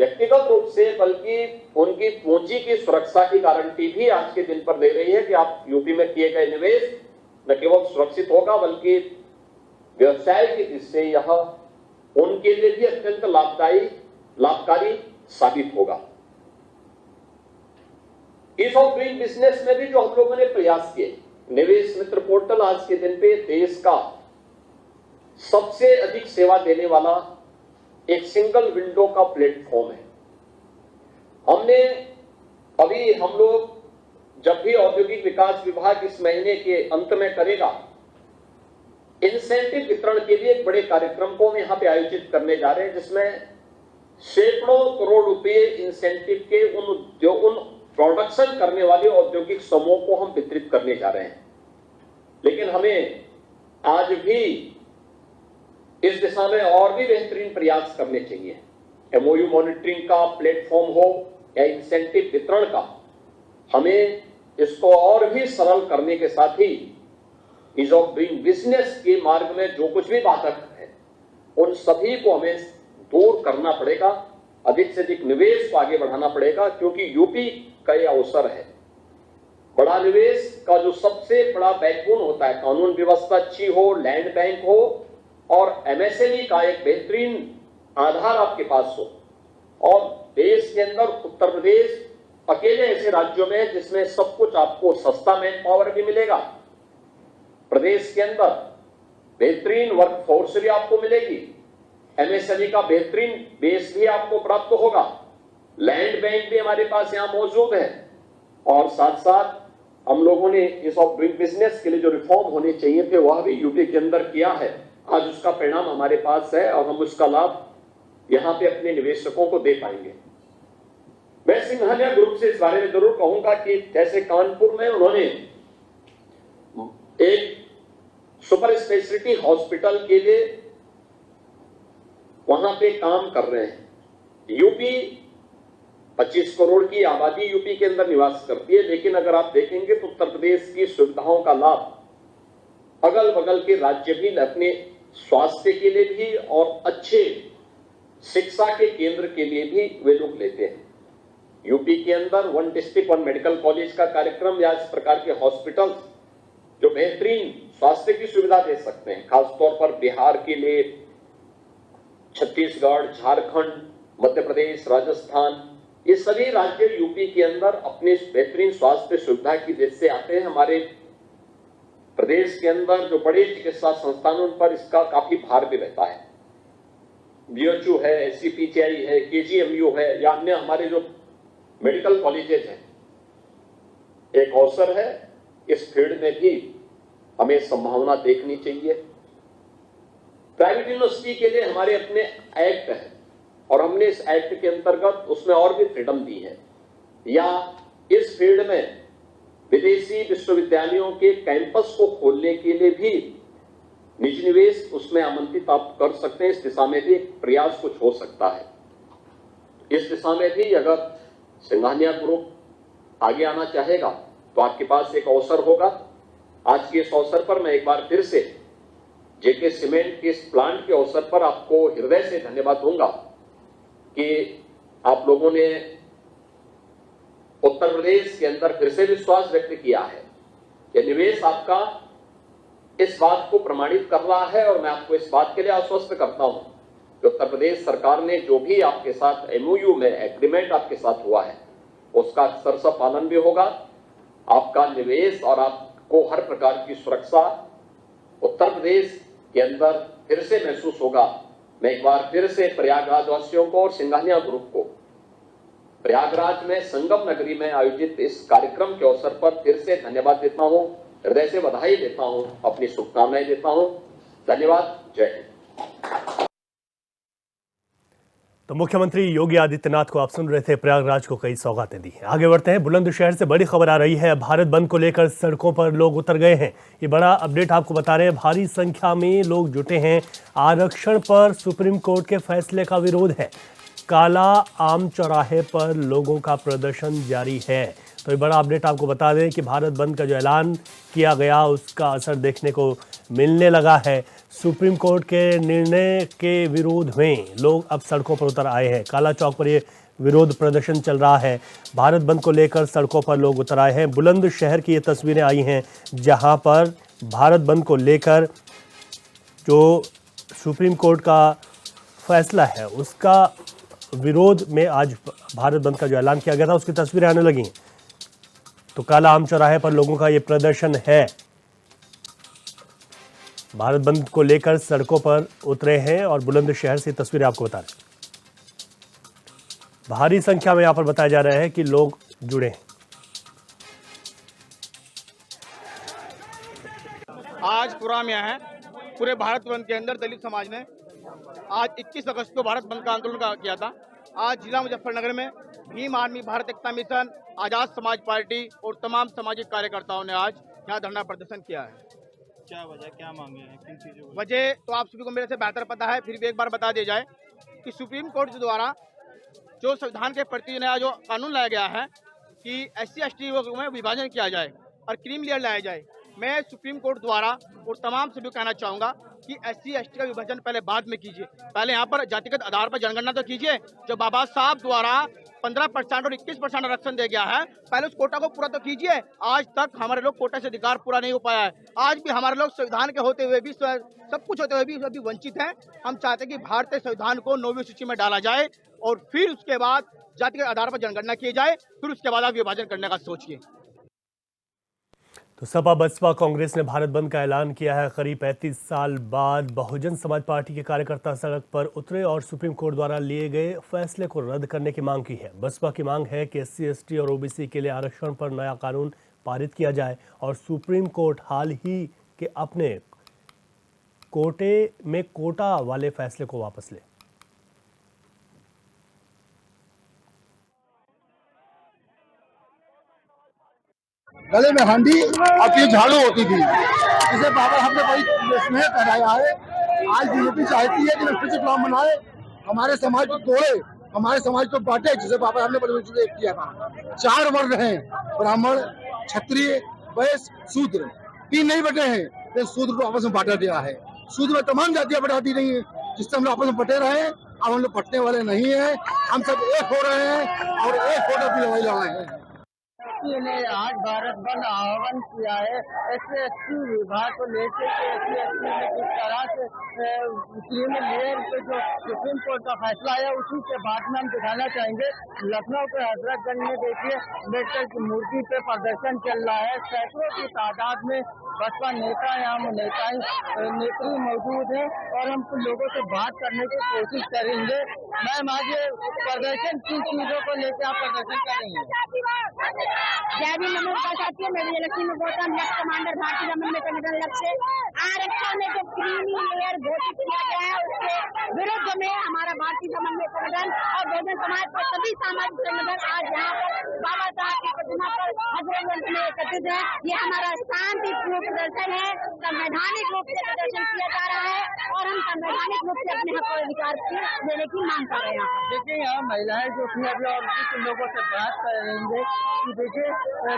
व्यक्तिगत रूप से बल्कि उनकी पूंजी की सुरक्षा की गारंटी भी आज के दिन पर दे रही है कि आप यूपी में किए गए निवेश न केवल सुरक्षित होगा बल्कि व्यवसाय की दृष्टि से यह उनके लिए भी अत्यंत लाभकारी साबित होगा। ईज ऑफ डूइंग बिजनेस में भी जो हम लोगों ने प्रयास किए, निवेश मित्र पोर्टल आज के दिन पे देश का सबसे अधिक सेवा देने वाला एक सिंगल विंडो का प्लेटफॉर्म है। हम लोग जब भी औद्योगिक विकास विभाग इस महीने के अंत में करेगा, इंसेंटिव वितरण के लिए एक बड़े कार्यक्रम को हम यहां पे आयोजित करने जा रहे हैं, जिसमें सैकड़ों करोड़ रुपए इंसेंटिव के उन प्रोडक्शन करने वाले औद्योगिक समूह को हम वितरित करने जा रहे हैं। लेकिन हमें आज भी इस दिशा में और भी बेहतरीन प्रयास करने चाहिए। एमओयू मॉनिटरिंग का प्लेटफॉर्म हो या इंसेंटिव वितरण का, हमें इसको और भी सरल करने के साथ ही ईज ऑफ डूइंग बिजनेस के मार्ग में जो कुछ भी बाधक है उन सभी को हमें दूर करना पड़ेगा, अधिक से अधिक निवेश को आगे बढ़ाना पड़ेगा, क्योंकि यूपी का यह अवसर है। बड़ा निवेश का जो सबसे बड़ा बैकबोन होता है, कानून व्यवस्था अच्छी हो, लैंड बैंक हो और एमएसएमई का एक बेहतरीन आधार आपके पास हो। और देश के अंदर उत्तर प्रदेश अकेले ऐसे राज्यों में जिसमें सब कुछ आपको सस्ता मैन पावर भी मिलेगा, प्रदेश के अंदर बेहतरीन वर्क फोर्स भी आपको मिलेगी, एमएसएमई का बेहतरीन बेस भी आपको प्राप्त होगा, लैंड बैंक भी हमारे पास यहां मौजूद है, और साथ साथ हम लोगों ने इस ऑफ डूइंग बिजनेस के लिए जो रिफॉर्म होने चाहिए थे वह भी यूपी के अंदर किया है। आज उसका परिणाम हमारे पास है और हम उसका लाभ यहां पे अपने निवेशकों को दे पाएंगे। मैं सिंघानिया ग्रुप से इस बारे में जरूर कहूंगा कि जैसे कानपुर में उन्होंने एक सुपर स्पेशलिटी हॉस्पिटल के लिए वहां पे काम कर रहे हैं। यूपी 25 करोड़ की आबादी यूपी के अंदर निवास करती है, लेकिन अगर आप देखेंगे तो उत्तर प्रदेश की सुविधाओं का लाभ अगल बगल के राज्य भी अपने स्वास्थ्य के लिए भी और अच्छे शिक्षा के केंद्र के लिए भी वे लोग लेते हैं। यूपी के अंदर one district one medical college का कार्यक्रम या इस प्रकार के हॉस्पिटल जो बेहतरीन स्वास्थ्य की सुविधा दे सकते हैं, खासतौर पर बिहार के लिए छत्तीसगढ़, झारखंड, मध्य प्रदेश, राजस्थान, ये सभी राज्य यूपी के अंदर अपने बेहतरीन स्वास्थ्य सुविधा की दृष्टि से आते हैं। हमारे प्रदेश के अंदर जो बड़े चिकित्सा संस्थानों पर इसका काफी भार भी रहता है। बीएचयू है, एससीपीजीआई है, केजीएमयू है या अन्य हमारे जो मेडिकल कॉलेजेस हैं, एक अवसर है इस फील्ड में भी हमें संभावना देखनी चाहिए। प्राइवेट यूनिवर्सिटी के लिए हमारे अपने एक्ट है और हमने इस एक्ट के अंतर्गत उसमें और भी फ्रीडम दी है, या इस फील्ड में विदेशी विश्वविद्यालयों के कैंपस को खोलने के लिए भी निजी निवेश उसमें आमंत्रित आप कर सकते हैं। इस दिशा में भी प्रयास कुछ हो सकता है। इस दिशा में भी अगर सिंघानिया ग्रुप आगे आना चाहेगा तो आपके पास एक अवसर होगा। आज के इस अवसर पर मैं एक बार फिर से जेके सीमेंट के इस प्लांट के अवसर पर आपको हृदय से धन्यवाद दूंगा कि आप लोगों ने उत्तर प्रदेश के अंदर फिर से विश्वास व्यक्त किया है। यह निवेश आपका इस बात को प्रमाणित कर रहा है और मैं आपको इस बात के लिए आश्वस्त करता हूं कि उत्तर प्रदेश सरकार ने जो भी आपके साथ एमओयू में एग्रीमेंट आपके साथ हुआ है उसका अक्षरशः पालन भी होगा। आपका निवेश और आपको हर प्रकार की सुरक्षा उत्तर प्रदेश के अंदर फिर से महसूस होगा। मैं एक बार फिर से प्रयागराज वासियों को और सिंघानिया ग्रुप को प्रयागराज में संगम नगरी में आयोजित इस कार्यक्रम के अवसर पर फिर से धन्यवाद देता हूं, हृदय से बधाई देता हूं, अपनी शुभकामनाएं देता हूं। धन्यवाद। जय हिंद। तो मुख्यमंत्री योगी आदित्यनाथ को आप सुन रहे थे, प्रयागराज को कई सौगातें दी हैं। आगे बढ़ते हैं, बुलंदशहर से बड़ी खबर आ रही है। भारत बंद को लेकर सड़कों पर लोग उतर गए हैं। ये बड़ा अपडेट आपको बता रहे हैं। भारी संख्या में लोग जुटे हैं। आरक्षण पर सुप्रीम कोर्ट के फैसले का विरोध है। काला आम चौराहे पर लोगों का प्रदर्शन जारी है। तो ये बड़ा अपडेट आपको बता दें कि भारत बंद का जो ऐलान किया गया उसका असर देखने को मिलने लगा है। सुप्रीम कोर्ट के निर्णय के विरोध में लोग अब सड़कों पर उतर आए हैं। काला चौक पर ये विरोध प्रदर्शन चल रहा है। भारत बंद को लेकर सड़कों पर लोग उतर आए हैं। बुलंदशहर की ये तस्वीरें आई हैं जहां पर भारत बंद को लेकर जो सुप्रीम कोर्ट का फैसला है उसका विरोध में आज भारत बंद का जो ऐलान किया गया था उसकी तस्वीरें आने लगी। तो काला आम चौराहे पर लोगों का ये प्रदर्शन है। भारत बंद को लेकर सड़कों पर उतरे हैं और बुलंदशहर से तस्वीरें आपको बता रहे हैं। भारी संख्या में यहां पर बताया जा रहा है कि लोग जुड़े हैं। आज पूरा में है पूरे भारत बंद के अंदर दलित समाज ने आज 21 अगस्त को भारत बंद का आंदोलन किया था। आज जिला मुजफ्फरनगर में भीम आर्मी, भारत एकता मिशन, आजाद समाज पार्टी और तमाम सामाजिक कार्यकर्ताओं ने आज यहाँ धरना प्रदर्शन किया है। क्या वजह, क्या मांगे हैं, किन चीजों को? वजह तो आप सभी को मेरे से बेहतर पता है, फिर भी एक बार बता दिया जाए कि सुप्रीम कोर्ट द्वारा जो संविधान के प्रति नया जो कानून लाया गया है कि SC/ST में विभाजन किया जाए और क्रीमी लेयर लाया जाए, मैं सुप्रीम कोर्ट द्वारा और तमाम सभी को कहना चाहूँगा कि SC/ST का विभाजन पहले बाद में कीजिए। पहले यहाँ पर जातिगत आधार पर जनगणना तो कीजिए। जो बाबा साहब द्वारा 15% और 21% आरक्षण दिया गया है, पहले उस कोटा को पूरा तो कीजिए। आज तक हमारे लोग कोटा से अधिकार पूरा नहीं हो पाया है। आज भी हमारे लोग संविधान के होते हुए भी, सब कुछ होते हुए भी अभी वंचित हैं। हम चाहते हैं कि भारतीय संविधान को 9वीं सूची में डाला जाए और फिर उसके बाद जातिगत आधार पर जनगणना की जाए, फिर उसके बाद आप विभाजन करने का सोचिए। तो सपा, बसपा, कांग्रेस ने भारत बंद का ऐलान किया है। करीब 35 साल बाद बहुजन समाज पार्टी के कार्यकर्ता सड़क पर उतरे और सुप्रीम कोर्ट द्वारा लिए गए फैसले को रद्द करने की मांग की है। बसपा की मांग है कि SC/ST और OBC के लिए आरक्षण पर नया कानून पारित किया जाए और सुप्रीम कोर्ट हाल ही के अपने कोटे में कोटा वाले फैसले को वापस ले। गले में हांडी और फिर झाड़ू होती थी, इसे बाबा हमने बड़ी स्नेह कराया है। आज बीजेपी चाहती है कि फिर से चुनाव मनाए, हमारे समाज को तोड़े, हमारे समाज को बांटे, जिसे बाबा हमने बड़ी किया था। 4 वर्ण हैं, ब्राह्मण, क्षत्रिय, वैश्य, शूद्र, 3 नहीं बटे हैं, लेकिन शूद्र को आपस में बांटा गया है। शूद्र में तमाम जातियां बटाती नहीं है, जिससे हम लोग आपस में बटे रहे हैं। अब हम लोग बटने वाले नहीं है, हम सब एक हो रहे हैं और एक होकर भी लड़ाई लड़ रहे हैं। ने आज भारत बंद आह्वान किया है। SC/ST विभाग को लेकर SC/ST में किस तरह से क्रीमी लेयर पे जो सुप्रीम कोर्ट का फैसला है उसी के बाद में हम दिखाना चाहेंगे। लखनऊ के हजरतगंज में देखिए अम्बेडकर की मूर्ति पे प्रदर्शन चल रहा है। सैकड़ों की तादाद में बसपा नेता यहाँ नेत्री मौजूद है और हम लोगों से बात करने की कोशिश करेंगे। मैम, आज प्रदर्शन किन चीजों को लेकर आप प्रदर्शन करेंगे? जय भीम, नमो बुद्धाय। मैं विजयलक्ष्मी गौतम, लेफ्ट कमांडर, भारतीय जनता संगठन लक्ष्य। आरक्षण में जो क्रीमी लेयर घोषित किया गया है उसके विरुद्ध में हमारा भारतीय जनता संगठन और बहुजन समाज के सभी सामाजिक संगठन आज यहाँ पर बाबा साहब की प्रतिमा पर हजरतगंज में एकत्रित है। ये हमारा शांतिपूर्ण प्रदर्शन है, संवैधानिक रूप से प्रदर्शन किया जा रहा है और हम संवैधानिक रूप से अपने हक और अधिकार देने की मांग कर रहे हैं। देखिए यहाँ महिलाएं जो थी अभी और कुछ लोगों से बात करेंगे कि देखिए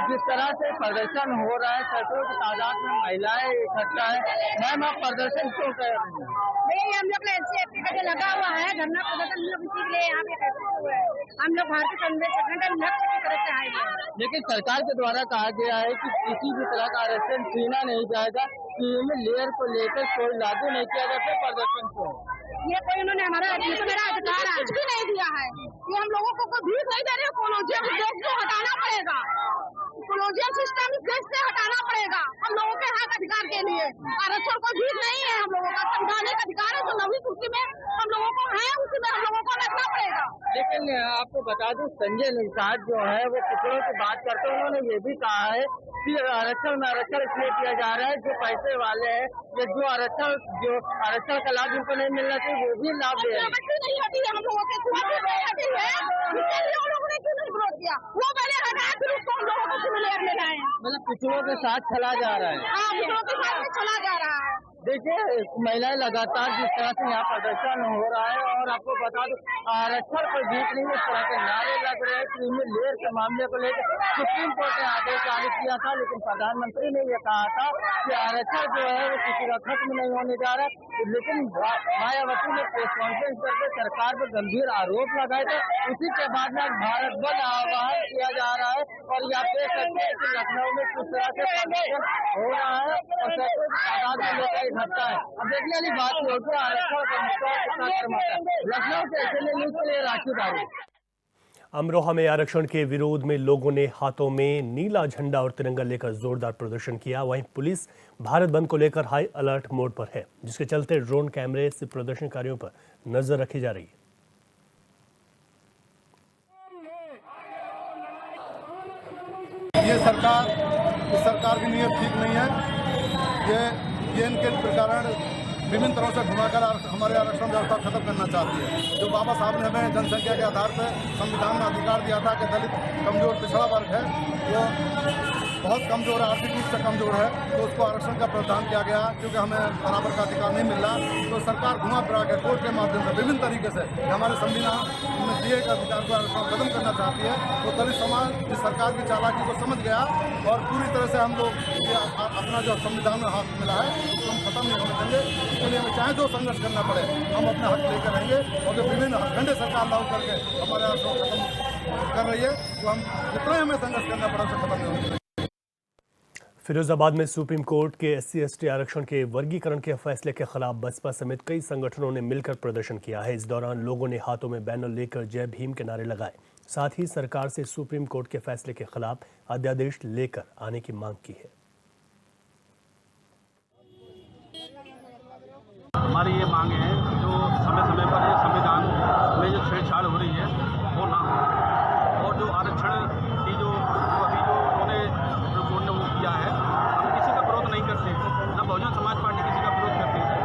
जिस तरह से प्रदर्शन हो रहा है, सैकड़ों की तादाद में महिलाएं इकट्ठा है। मैम, आप प्रदर्शन क्यों कर रही हैं? नहीं, हम लोग SC/ST का जो लगा हुआ है धरना प्रदर्शन, हम लोग इसी के लिए यहाँ पे बैठे हुए हैं। हम लोग भारतीय संगठन लक्ष्य की तरफ से आए हैं। लेकिन सरकार के द्वारा कहा गया है कि किसी भी तरह का आरक्षण छीना नहीं जाएगा, क्रीमी लेयर को लेकर कोई लागू नहीं किया जाता। प्रदर्शन क्यों? ये कोई उन्होंने हमारा मेरा अधिकार कुछ भी नहीं दिया है। ये हम लोगों को कोई भीख नहीं दे रहे। कोलोनियल देश को हटाना पड़ेगा, कोलोनियल सिस्टम देश से हटाना पड़ेगा हम लोगों के हक अधिकार के लिए। आरक्षण कोई भीख नहीं है, हम लोगों का संवैधानिक अधिकार है जो 9वीं सूची में हम लोगों को है, उसी में हम लोगों को रखना पड़ेगा। लेकिन आपको बता दूं, संजय निषाद जो है वो पिछड़ों की बात करते हैं। उन्होंने ये भी कहा है कि आरक्षण में आरक्षण इसलिए किया जा रहा है जो पैसे वाले हैं या जो आरक्षण का लाभ जिनको नहीं मिलना चाहिए वो भी लाभ ले रहे हैं। नहीं होती है, हम लोगों के होती है, हम लोगों ने क्यों नहीं विरोध किया? वो पहले हटाया, फिर उसको हम लोगों को क्यों ले जाए? मतलब पिछड़ों के साथ चला जा रहा है। हाँ, पिछड़ों के साथ चला जा रहा है। देखिए महिलाएं लगातार जिस तरह से यहाँ प्रदर्शन हो रहा है, और आपको बता दूं आरक्षण पर जीत नहीं, इस तरह के नारे लग रहे हैं। क्रीमी लेयर के मामले को लेकर सुप्रीम कोर्ट ने आदेश जारी किया था, लेकिन प्रधानमंत्री ने यह कहा था कि आरक्षण जो है वो किसी का खत्म नहीं होने जा रहा। लेकिन मायावती ने प्रेस कॉन्फ्रेंस करके सरकार पर गंभीर आरोप लगाए थे। उसी के बाद में आज भारत बंद आह्वान किया जा रहा है, और यहाँ देख सकते हैं कि लखनऊ में किस तरह से प्रदर्शन हो रहा है और सैकड़ों की तादाद में लोग इकट्ठा है। अब देखने वाली बात ये होगी आरक्षण का मुद्दा कितना गर्म आता है। लखनऊ से एसएनए न्यूज के लिए राशि दारू। अमरोहा में आरक्षण के विरोध में लोगों ने हाथों में नीला झंडा और तिरंगा लेकर जोरदार प्रदर्शन किया। वहीं पुलिस भारत बंद को लेकर हाई अलर्ट मोड पर है, जिसके चलते ड्रोन कैमरे से प्रदर्शनकारियों पर नजर रखी जा रही है। ये सरकार की नीयत ठीक नहीं है। ये इनके कारण विभिन्न तरह से घुमाकर हमारे आरक्षण व्यवस्था खत्म करना चाहती है। जो बाबा साहब ने हमें जनसंख्या के आधार पर संविधान में अधिकार दिया था कि दलित कमजोर पिछड़ा वर्ग है, वो बहुत कमजोर है, आर्थिक रूप से कमजोर है, तो उसको आरक्षण का प्रावधान किया गया। क्योंकि हमें बराबर का अधिकार नहीं मिल रहा, तो सरकार घुमा फिरा के कोर्ट के माध्यम से विभिन्न तरीके से हमारे संविधान में दिए गए अधिकार को आरक्षण खत्म करना चाहती है। तो दलित समाज इस सरकार की चालाकी को समझ गया, और पूरी तरह से हम लोग ये अपना जो संविधान में हक मिला है उसको हम खत्म नहीं होने देंगे। इसके लिए हमें चाहे जो संघर्ष करना पड़े, हम अपना हक लेकर रहेंगे। और जो विभिन्न हथकंडे सरकार लागू करके हमारे आरक्षण खत्म कर रही है, तो हम जितना हमें संघर्ष करना पड़े उसे खत्म नहीं होने देंगे। फिरोजाबाद में सुप्रीम कोर्ट के SC/ST आरक्षण के वर्गीकरण के फैसले के खिलाफ बसपा समेत कई संगठनों ने मिलकर प्रदर्शन किया है। इस दौरान लोगों ने हाथों में बैनर लेकर जय भीम के नारे लगाए। साथ ही सरकार से सुप्रीम कोर्ट के फैसले के खिलाफ अध्यादेश लेकर आने की मांग की है। हमारी ये मांग है जो समय समय पर ये संविधान में जो छेड़छाड़ हो रही है वो ना हो, और जो आरक्षण की जो अभी जो उन्होंने वो किया है, हम किसी का विरोध नहीं करते, ना बहुजन समाज पार्टी किसी का विरोध करती है,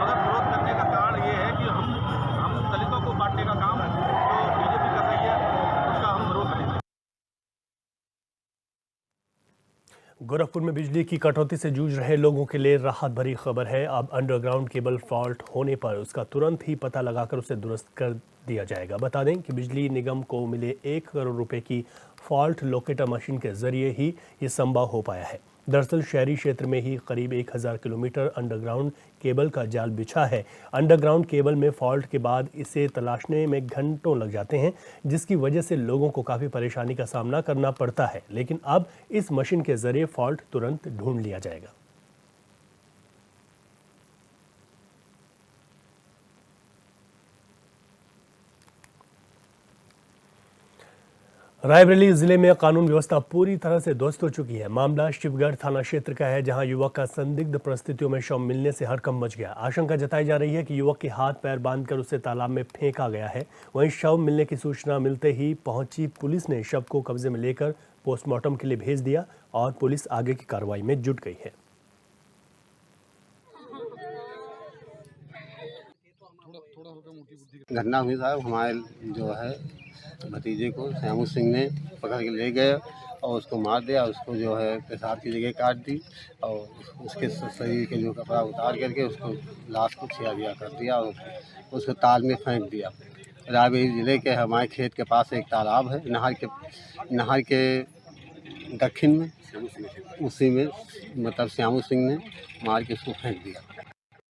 मगर विरोध करने का कारण ये है कि हम दलितों को बांटने का काम जो बीजेपी कर रही है उसका हम विरोध करेंगे। गोरखपुर में बिजली की कटौती से जूझ रहे लोगों के लिए राहत भरी खबर है। अब अंडरग्राउंड केबल फॉल्ट होने पर उसका तुरंत ही पता लगाकर उसे दुरुस्त कर दिया जाएगा। बता दें कि बिजली निगम को मिले 1 करोड़ रुपए की फॉल्ट लोकेटर मशीन के जरिए ही ये संभव हो पाया है। दरअसल शहरी क्षेत्र में ही करीब 1000 किलोमीटर अंडरग्राउंड केबल का जाल बिछा है। अंडरग्राउंड केबल में फॉल्ट के बाद इसे तलाशने में घंटों लग जाते हैं, जिसकी वजह से लोगों को काफ़ी परेशानी का सामना करना पड़ता है। लेकिन अब इस मशीन के जरिए फॉल्ट तुरंत ढूंढ लिया जाएगा। रायबरेली जिले में कानून व्यवस्था पूरी तरह से ध्वस्त हो चुकी है। मामला शिवगढ़ थाना क्षेत्र का है, जहां युवक का संदिग्ध परिस्थितियों में शव मिलने से हड़कंप मच गया। आशंका जताई जा रही है कि युवक के हाथ पैर बांधकर उसे तालाब में फेंका गया है। वहीं शव मिलने की सूचना मिलते ही पहुंची पुलिस ने शव को कब्जे में लेकर पोस्टमार्टम के लिए भेज दिया और पुलिस आगे की कार्रवाई में जुट गई है। घटना हुई साहब, हमारे जो है भतीजे को श्यामू सिंह ने पकड़ के ले गए और उसको मार दिया। उसको जो है पेशाब की जगह काट दी और उसके शरीर के जो कपड़ा उतार करके उसको लाश को छिया दिया कर दिया और उसको ताल में फेंक दिया। रायबरेली ज़िले के हमारे खेत के पास एक तालाब है, नहर के दक्षिण में, उसी में मतलब श्यामू सिंह ने मार के उसको फेंक दिया।